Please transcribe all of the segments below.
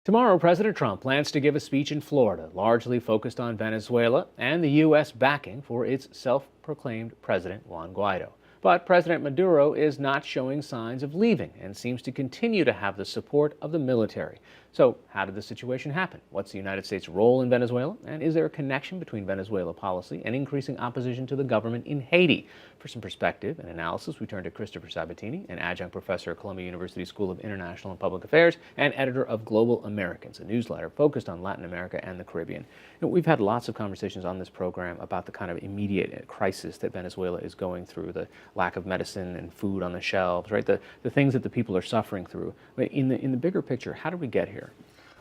Tomorrow, President Trump plans to give a speech in Florida, largely focused on Venezuela and the U.S. backing for its self-proclaimed president, Juan Guaido. But President Maduro is not showing signs of leaving and seems to continue to have the support of the military. So, how did the situation happen? What's the United States' role in Venezuela? And is there a connection between Venezuela policy and increasing opposition to the government in Haiti? For some perspective and analysis, we turn to Christopher Sabatini, an adjunct professor at Columbia University School of International and Public Affairs and editor of Global Americans, a newsletter focused on Latin America and the Caribbean. And we've had lots of conversations on this program about the kind of immediate crisis that Venezuela is going through, the lack of medicine and food on the shelves, right? The things that the people are suffering through. But in the bigger picture, how did we get here?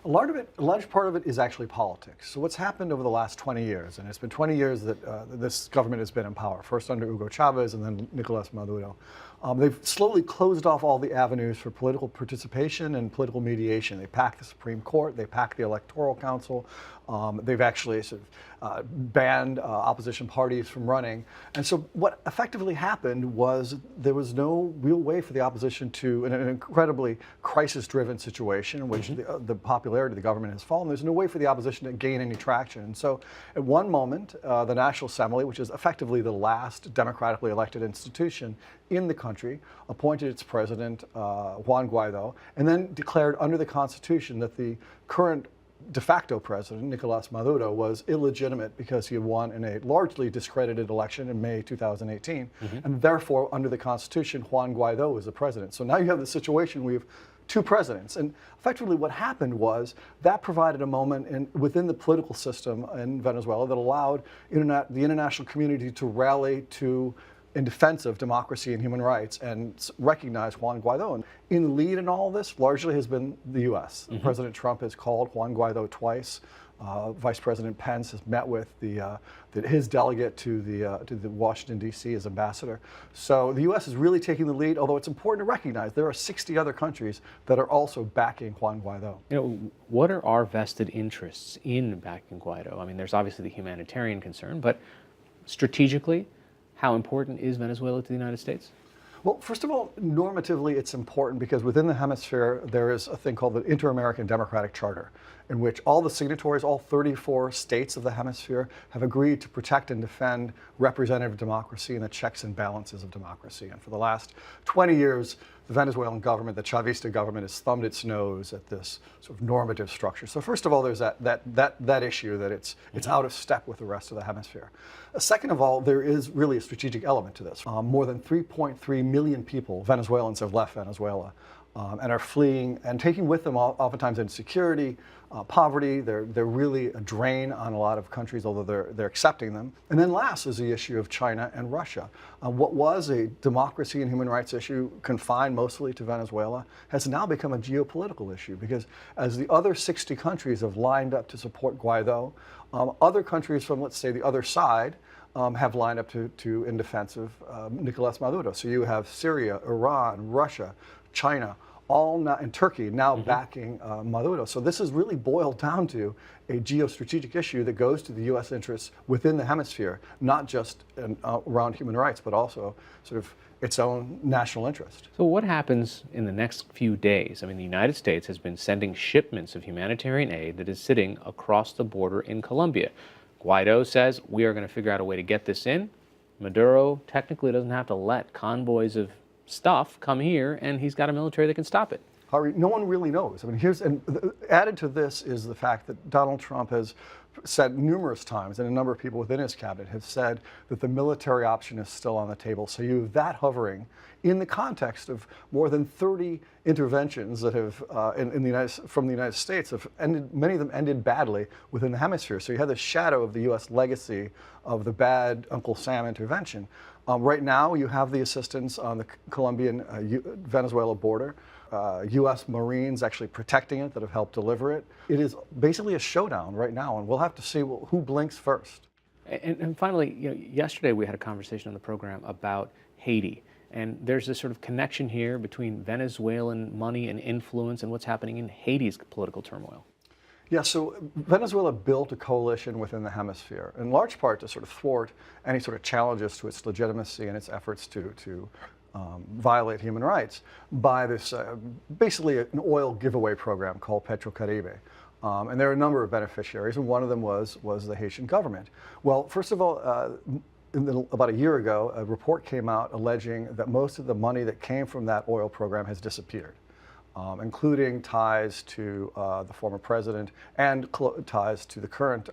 A large part of it is actually politics. So what's happened over the last 20 years, and it's been 20 years that this government has been in power, first under Hugo Chavez and then Nicolas Maduro. They've slowly closed off all the avenues for political participation and political mediation. They packed the Supreme Court, they packed the Electoral Council, they've actually sort of banned opposition parties from running. And so what effectively happened was there was no real way for the opposition to, in an incredibly crisis-driven situation in which the popularity of the government has fallen, there's no way for the opposition to gain any traction. And so at one moment, the National Assembly, which is effectively the last democratically elected institution in the country, appointed its president, Juan Guaido, and then declared under the Constitution that the current de facto president, Nicolas Maduro, was illegitimate because he had won in a largely discredited election in May 2018. And therefore, under the Constitution, Juan Guaido was the president. So now you have the situation where you have two presidents. And effectively what happened was that provided a moment within the political system in Venezuela that allowed the international community to rally in defense of democracy and human rights and recognize Juan Guaido. And in the lead in all of this largely has been the U.S. President Trump has called Juan Guaido twice. Vice President Pence has met with his delegate to the Washington, D.C. as ambassador. So the U.S. is really taking the lead, although it's important to recognize there are 60 other countries that are also backing Juan Guaido. You know, what are our vested interests in backing Guaido? I mean, there's obviously the humanitarian concern, but strategically, how important is Venezuela to the United States? Well, first of all, normatively, it's important because within the hemisphere, there is a thing called the Inter-American Democratic Charter, in which all the signatories, all 34 states of the hemisphere, have agreed to protect and defend representative democracy and the checks and balances of democracy. And for the last 20 years, the Venezuelan government, the Chavista government, has thumbed its nose at this sort of normative structure. So first of all, there's that issue that it's out of step with the rest of the hemisphere. Second of all, there is really a strategic element to this. More than 3.3 million people, Venezuelans, have left Venezuela and are fleeing and taking with them oftentimes insecurity, poverty. They're really a drain on a lot of countries, although they're accepting them. And then last is the issue of China and Russia. What was a democracy and human rights issue confined mostly to Venezuela has now become a geopolitical issue because as the other 60 countries have lined up to support Guaido, other countries from, let's say, the other side have lined up in defense of Nicolas Maduro. So you have Syria, Iran, Russia, China, all now, and Turkey now backing Maduro. So this is really boiled down to a geostrategic issue that goes to the U.S. interests within the hemisphere, not just around human rights, but also sort of its own national interest. So what happens in the next few days? I mean, the United States has been sending shipments of humanitarian aid that is sitting across the border in Colombia. Guaido says, we are going to figure out a way to get this in. Maduro technically doesn't have to let convoys of stuff come here, and he's got a military that can stop it. Hari, no one really knows. I mean, added to this is the fact that Donald Trump has said numerous times, and a number of people within his cabinet have said that the military option is still on the table. So you have that hovering in the context of more than 30 interventions that have, from the United States, have ended, many of them ended badly within the hemisphere. So you have the shadow of the U.S. legacy of the bad Uncle Sam intervention. Right now, you have the assistance on the Colombian-Venezuela border. U.S. Marines actually protecting it that have helped deliver it. It is basically a showdown right now, and we'll have to see who blinks first. And finally, yesterday we had a conversation on the program about Haiti. And there's this sort of connection here between Venezuelan money and influence and what's happening in Haiti's political turmoil. Yeah, so Venezuela built a coalition within the hemisphere, in large part to sort of thwart any sort of challenges to its legitimacy and its efforts to violate human rights by this basically an oil giveaway program called Petrocaribe. And there are a number of beneficiaries, and one of them was the Haitian government. Well, first of all, about a year ago, a report came out alleging that most of the money that came from that oil program has disappeared, including ties to the former president and ties to the current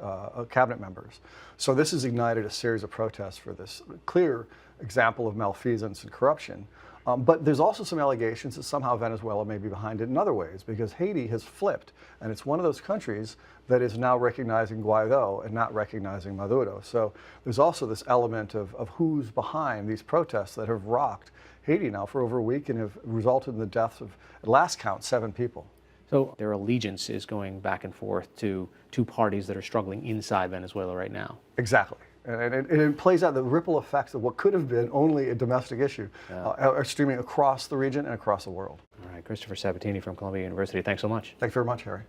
cabinet members. So this has ignited a series of protests for this clear example of malfeasance and corruption. But there's also some allegations that somehow Venezuela may be behind it in other ways, because Haiti has flipped, and it's one of those countries that is now recognizing Guaido and not recognizing Maduro. So there's also this element of who's behind these protests that have rocked Haiti now for over a week and have resulted in the deaths of, at last count, 7 people. So their allegiance is going back and forth to two parties that are struggling inside Venezuela right now. Exactly. And it plays out the ripple effects of what could have been only a domestic issue are streaming across the region and across the world. All right, Christopher Sabatini from Columbia University, thanks so much. Thanks very much, Harry.